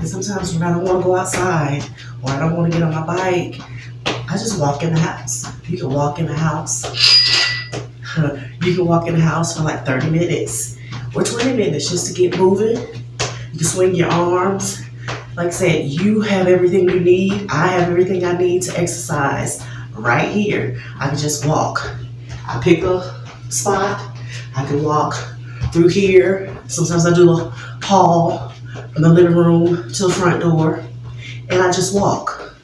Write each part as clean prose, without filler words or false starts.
And sometimes when I don't want to go outside or I don't want to get on my bike, I just walk in the house. You can walk in the house. You can walk in the house for like 30 minutes or 20 minutes just to get moving. You can swing your arms. Like I said, you have everything you need. I have everything I need to exercise right here. I can just walk. I pick a spot. I can walk through here. Sometimes I do a hall from the living room to the front door, and I just walk.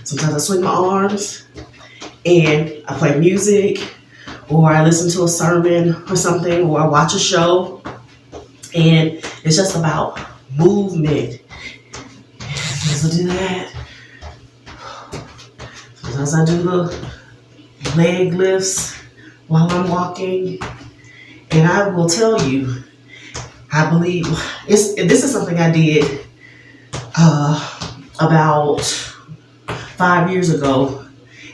Sometimes I swing my arms and I play music, or I listen to a sermon or something, or I watch a show, and it's just about movement. Sometimes I do that. Sometimes I do the leg lifts while I'm walking. And I will tell you, I believe this is something I did about 5 years ago,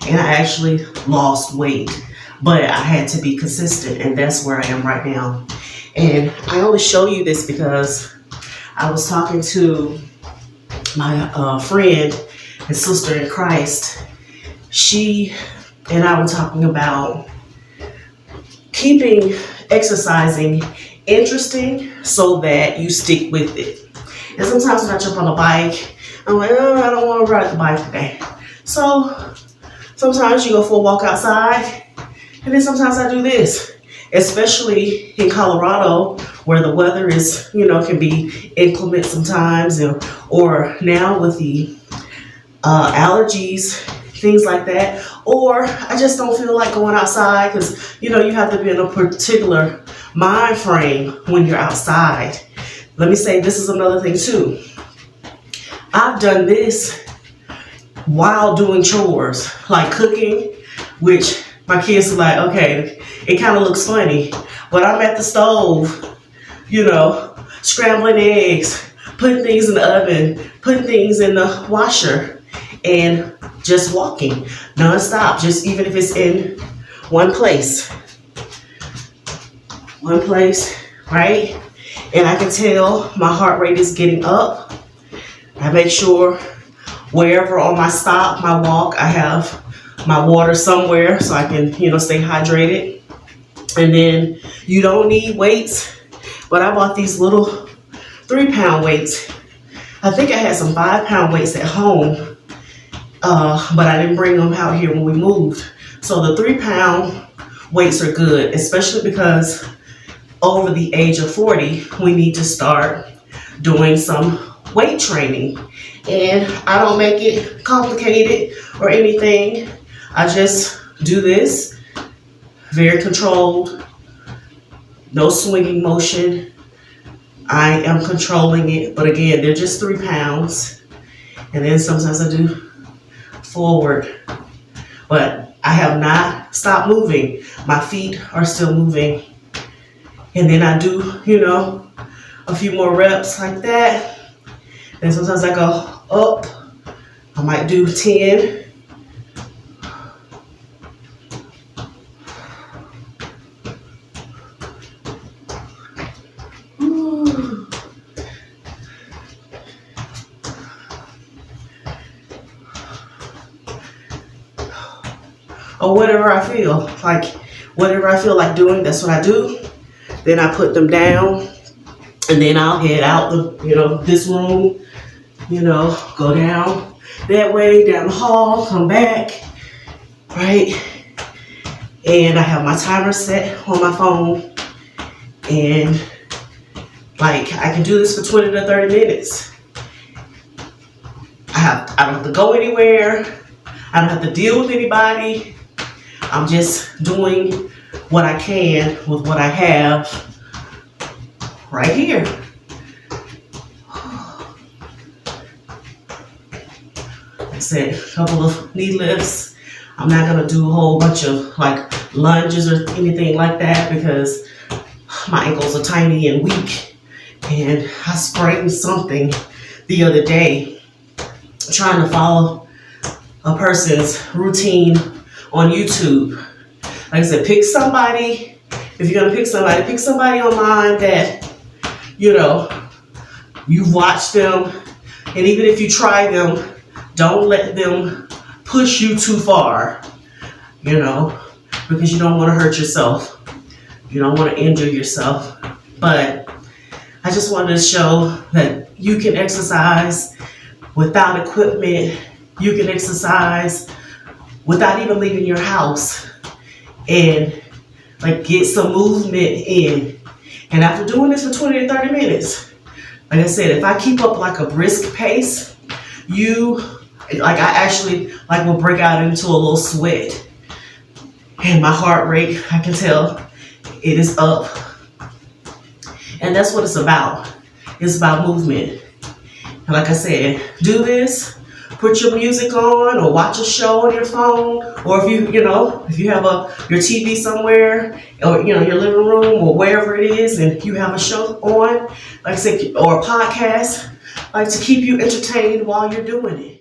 and I actually lost weight, but I had to be consistent, and that's where I am right now. And I only show you this because I was talking to my friend and sister in Christ. She and I were talking about keeping exercising interesting so that you stick with it. And sometimes when I jump on a bike, I'm like, oh, I don't want to ride the bike today. So sometimes you go for a walk outside, and then sometimes I do this, especially in Colorado where the weather is, can be inclement sometimes, or now with the allergies, things like that, or I just don't feel like going outside because, you have to be in a particular mind frame when you're outside. Let me say, this is another thing too. I've done this while doing chores, like cooking, which my kids are like, okay, it kind of looks funny, but I'm at the stove, scrambling eggs, putting things in the oven, putting things in the washer, and just walking nonstop, just even if it's in one place, right? And I can tell my heart rate is getting up. I make sure wherever on my stop, my walk, I have my water somewhere so I can, stay hydrated. And then you don't need weights, but I bought these little 3-pound weights. I think I had some 5-pound weights at home, but I didn't bring them out here when we moved. So the 3-pound weights are good, especially because over the age of 40, we need to start doing some weight training. And I don't make it complicated or anything. I just do this, very controlled, no swinging motion. I am controlling it, but again, they're just 3 pounds. And then sometimes I do forward, but I have not stopped moving. My feet are still moving. And then I do, a few more reps like that. And sometimes I go up. I might do 10. Or whatever I feel like doing, that's what I do. Then I put them down, and then I'll head out this room, go down that way, down the hall, come back, right? And I have my timer set on my phone, and I can do this for 20 to 30 minutes. I don't have to go anywhere. I don't have to deal with anybody. I'm just doing what I can with what I have right here. Like I said, a couple of knee lifts. I'm not gonna do a whole bunch of lunges or anything like that because my ankles are tiny and weak. And I sprained something the other day trying to follow a person's routine on YouTube. Like I said, pick somebody. If you're gonna pick somebody online that, you've watched them And even if you try them, don't let them push you too far, you know, because you don't want to hurt yourself. You don't want to injure yourself. But I just wanted to show that you can exercise without equipment. You can exercise without even leaving your house and like get some movement in. And after doing this for 20 to 30 minutes, like I said, if I keep up like a brisk pace, I actually like will break out into a little sweat. And my heart rate, I can tell it is up. And that's what it's about. It's about movement. And like I said, do this, put your music on or watch a show on your phone, or if you have your TV somewhere, or your living room or wherever it is, and you have a show on, like I said, or a podcast, like to keep you entertained while you're doing it.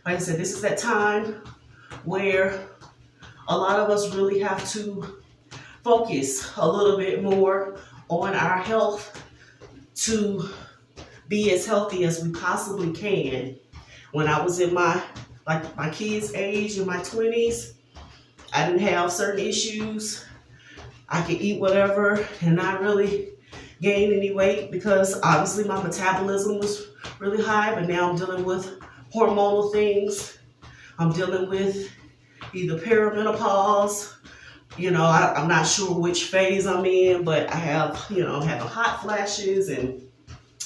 Like I said, this is that time where a lot of us really have to focus a little bit more on our health to be as healthy as we possibly can. When I was in my kids' age, in my 20s, I didn't have certain issues. I could eat whatever and not really gain any weight because obviously my metabolism was really high, but now I'm dealing with hormonal things. I'm dealing with either perimenopause. I'm not sure which phase I'm in, but I have, I'm having hot flashes and,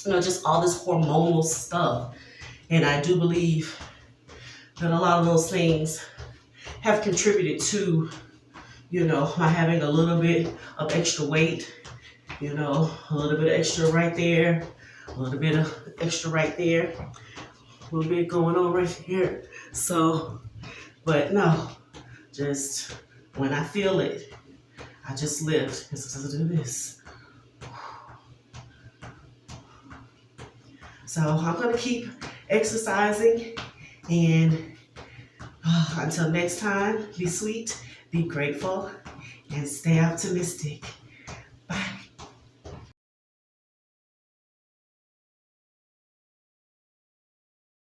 just all this hormonal stuff. And I do believe that a lot of those things have contributed to, my having a little bit of extra weight, a little bit of extra right there, a little bit of extra right there, a little bit going on right here. So, but no, just when I feel it, I just lift. Just do this. So I'm going to keep exercising, and until next time, be sweet, be grateful, and stay optimistic.